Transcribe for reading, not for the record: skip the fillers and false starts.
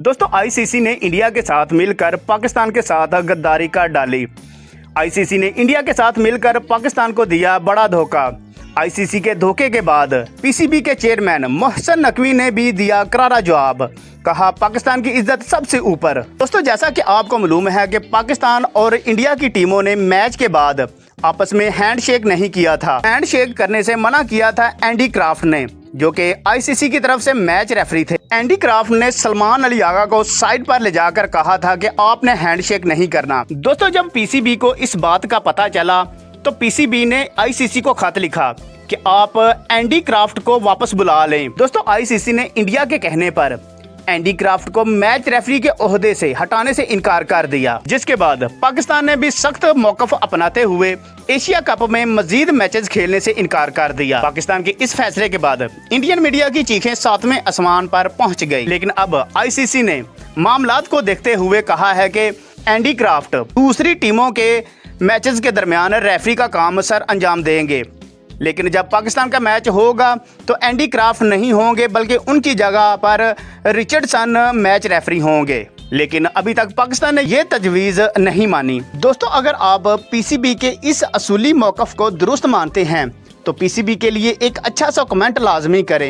दोस्तों आईसीसी ने इंडिया के साथ मिलकर पाकिस्तान के साथ गद्दारी कर डाली। आईसीसी ने इंडिया के साथ मिलकर पाकिस्तान को दिया बड़ा धोखा। आईसीसी के धोखे के बाद पीसीबी के चेयरमैन मोहसिन नकवी ने भी दिया करारा जवाब। कहा पाकिस्तान की इज्जत सबसे ऊपर। दोस्तों जैसा कि आपको मालूम है कि पाकिस्तान और इंडिया की टीमों ने मैच के बाद आपस में हैंडशेक नहीं किया था। हैंडशेक करने से मना किया था एंडी क्राफ्ट ने, जो कि आईसीसी की तरफ से मैच रेफरी थे। एंडी क्राफ्ट ने सलमान अली आगा को साइड पर ले जाकर कहा था कि आपने हैंडशेक नहीं करना। दोस्तों जब पीसीबी को इस बात का पता चला तो पीसीबी ने आईसीसी को खत लिखा कि आप एंडी क्राफ्ट को वापस बुला लें। दोस्तों आईसीसी ने इंडिया के कहने पर एंडी क्राफ्ट को मैच रेफरी के ओहदे से हटाने से इनकार कर दिया, जिसके बाद पाकिस्तान ने भी सख्त मौकफ अपनाते हुए एशिया कप में मजीद मैचेस खेलने से इनकार कर दिया। पाकिस्तान के इस फैसले के बाद इंडियन मीडिया की चीखें सातवें आसमान पर पहुंच गई। लेकिन अब आईसीसी ने मामलात को देखते हुए कहा है कि एंडी क्राफ्ट दूसरी टीमों के मैचेस के दरमियान रेफरी का काम सर अंजाम देंगे। लेकिन जब पाकिस्तान का मैच होगा तो एंडी क्राफ्ट नहीं होंगे, बल्कि उनकी जगह पर रिचर्डसन मैच रेफरी होंगे। लेकिन अभी तक पाकिस्तान ने ये तजवीज़ नहीं मानी। दोस्तों अगर आप पीसीबी के इस असूली मौक़िफ़ को दुरुस्त मानते हैं तो पीसीबी के लिए एक अच्छा सा कमेंट लाजमी करें।